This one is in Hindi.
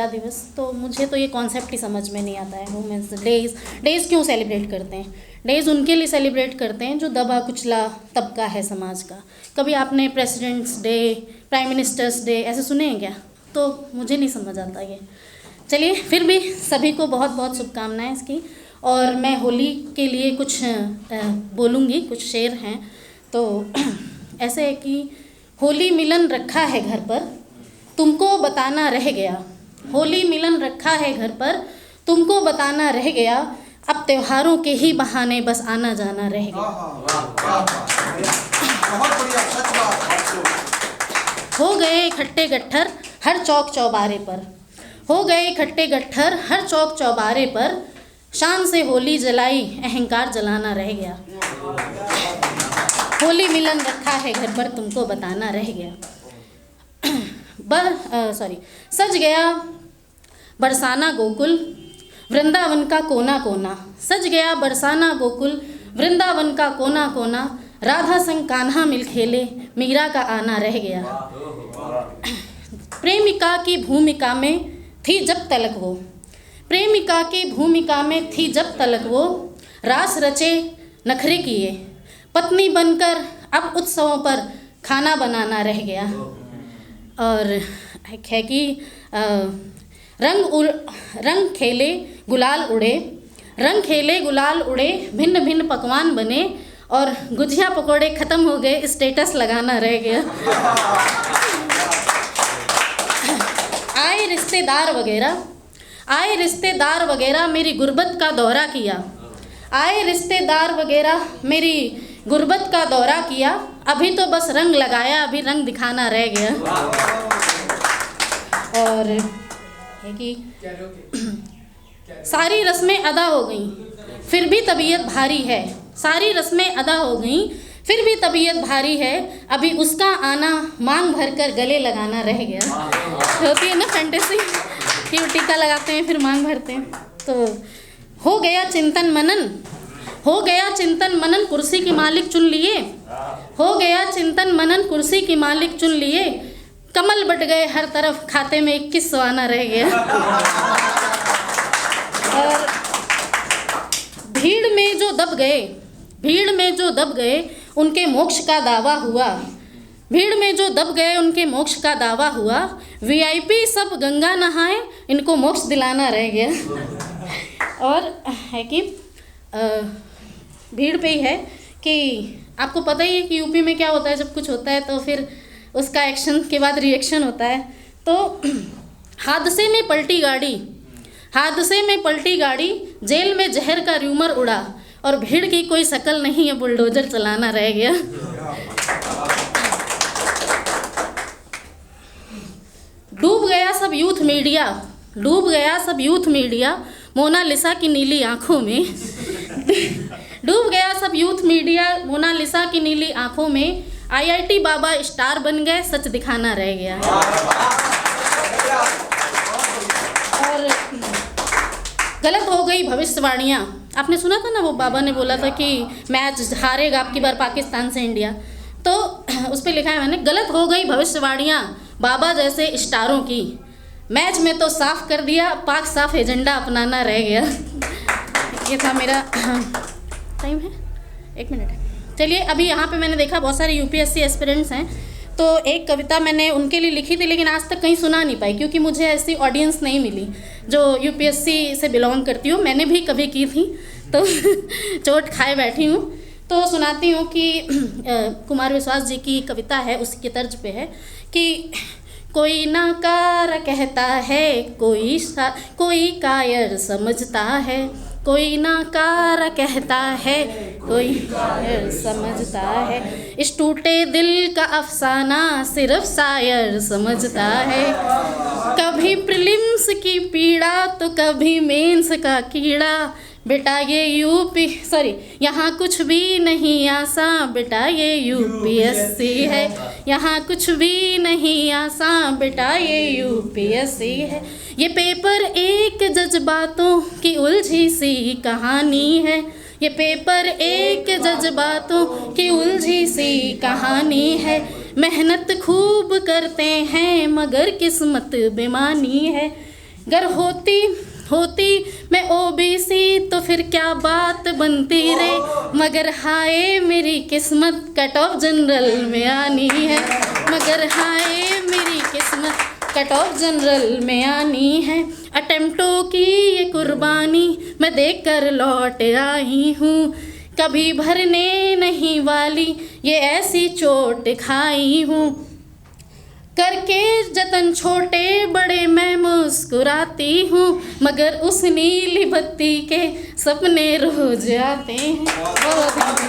दिवस, तो मुझे तो ये कॉन्सेप्ट ही समझ में नहीं आता है। वुमेंस डेज़ क्यों सेलिब्रेट करते हैं? डेज़ उनके लिए सेलिब्रेट करते हैं जो दबा कुचला तबका है समाज का। कभी आपने president's day, prime minister's day ऐसे सुने हैं क्या? तो मुझे नहीं समझ आता ये। चलिए, फिर भी सभी को बहुत बहुत शुभकामनाएं इसकी। और मैं होली के लिए कुछ बोलूँगी, कुछ शेर हैं। तो ऐसे है कि होली मिलन रखा है घर पर, तुमको बताना रह गया। होली मिलन रखा है घर पर, तुमको बताना रह गया। अब त्योहारों के ही बहाने बस आना जाना रह गया। हो गए इकट्ठे गट्ठर हर चौक चौबारे पर, हो गए इकट्ठे गट्ठर हर चौक चौबारे पर। शान से होली जलाई, अहंकार जलाना रह गया। होली मिलन रखा है घर पर, तुमको बताना रह गया। सज गया बरसाना गोकुल, वृंदावन का कोना कोना। सज गया बरसाना गोकुल, वृंदावन का कोना कोना। राधा संग कान्हा मिल खेले, मीरा का आना रह गया। प्रेमिका की भूमिका में थी जब तलक वो, प्रेमिका की भूमिका में थी जब तलक वो। रास रचे नखरे किए, पत्नी बनकर अब उत्सवों पर खाना बनाना रह गया। और है कि रंग खेले गुलाल उड़े, रंग खेले गुलाल उड़े। भिन्न भिन्न पकवान बने और गुजिया पकौड़े ख़त्म हो गए, स्टेटस लगाना रह गया। आए रिश्तेदार वगैरह, आए रिश्तेदार वगैरह मेरी गुर्बत का दौरा किया। आए रिश्तेदार वगैरह मेरी गुर्बत का दौरा किया। अभी तो बस रंग लगाया, अभी रंग दिखाना रह गया। और है कि सारी रस्में अदा हो गई, फिर भी तबीयत भारी है। सारी रस्में अदा हो गई, फिर भी तबीयत भारी है। अभी उसका आना मांग भर कर गले लगाना रह गया। होती है ना फैंटेसी कि टीका लगाते हैं फिर मांग भरते हैं। तो हो गया चिंतन मनन, हो गया चिंतन मनन, कुर्सी की मालिक चुन लिए। हो गया चिंतन मनन, कुर्सी की मालिक चुन लिए। कमल बट गए हर तरफ, खाते में 21 आना रह गया। और भीड़ में जो दब गए, भीड़ में जो दब गए उनके मोक्ष का दावा हुआ। भीड़ में जो दब गए उनके मोक्ष का दावा हुआ। वीआईपी सब गंगा नहाए, इनको मोक्ष दिलाना रह गया। और है कि भीड़ पे ही है कि आपको पता ही है कि यूपी में क्या होता है, जब कुछ होता है तो फिर उसका एक्शन के बाद रिएक्शन होता है। तो हादसे में पलटी गाड़ी, हादसे में पलटी गाड़ी, जेल में जहर का र्यूमर उड़ा। और भीड़ की कोई शकल नहीं है, बुलडोजर चलाना रह गया। डूब गया सब यूथ मीडिया, डूब गया सब यूथ मीडिया। मोनालिसा की नीली आंखों में डूब गया सब यूथ मीडिया, मोनालिसा की नीली आंखों में। आईआईटी बाबा स्टार बन गए, सच दिखाना रह गया। और गलत हो गई भविष्यवाणियाँ। आपने सुना था ना, वो बाबा ने बोला था कि मैच हारेगा आपकी बार पाकिस्तान से इंडिया। तो उस पर लिखा है मैंने, गलत हो गई भविष्यवाणियाँ बाबा जैसे स्टारों की। मैच में तो साफ कर दिया, पाक साफ एजेंडा अपनाना रह गया। ये था मेरा टाइम है, 1 मिनट है। चलिए, अभी यहाँ पे मैंने देखा बहुत सारे यूपीएससी एस्पिरेंट्स हैं, तो एक कविता मैंने उनके लिए लिखी थी, लेकिन आज तक कहीं सुना नहीं पाई क्योंकि मुझे ऐसी ऑडियंस नहीं मिली जो यूपीएससी से बिलोंग करती हूँ। मैंने भी कभी की थी, तो चोट खाए बैठी हूँ। तो सुनाती हूँ कि कुमार विश्वास जी की कविता है, उसकी तर्ज पे है कि कोई नाकार कहता है, कोई कायर समझता है। कोई नाकार कहता है, कोई कायर समझता है। इस टूटे दिल का अफसाना सिर्फ शायर समझता है। कभी प्रीलिम्स की पीड़ा तो कभी मेंस का कीड़ा। बेटा ये यहाँ कुछ भी नहीं आसान, बेटा ये यूपीएससी है। यहाँ कुछ भी नहीं आसान, बेटा ये यूपीएससी है। ये पेपर एक जज्बातों की उलझी सी कहानी है। ये पेपर एक जज्बातों की उलझी सी कहानी है। मेहनत खूब करते हैं मगर किस्मत बेमानी है। गर होती होती मैं ओबीसी तो फिर क्या बात बनती रे, मगर हाय मेरी किस्मत कट ऑफ जनरल में आनी है, मगर हाय मेरी किस्मत कट ऑफ जनरल में आनी है। अटेम्प्टों की ये कुर्बानी मैं देख कर लौट आई हूँ, कभी भरने नहीं वाली ये ऐसी चोट खाई हूँ। करके जतन छोटे बड़े मैं मुस्कुराती हूँ, मगर उस नीली बत्ती के सपने रोज आते हैं। बहुत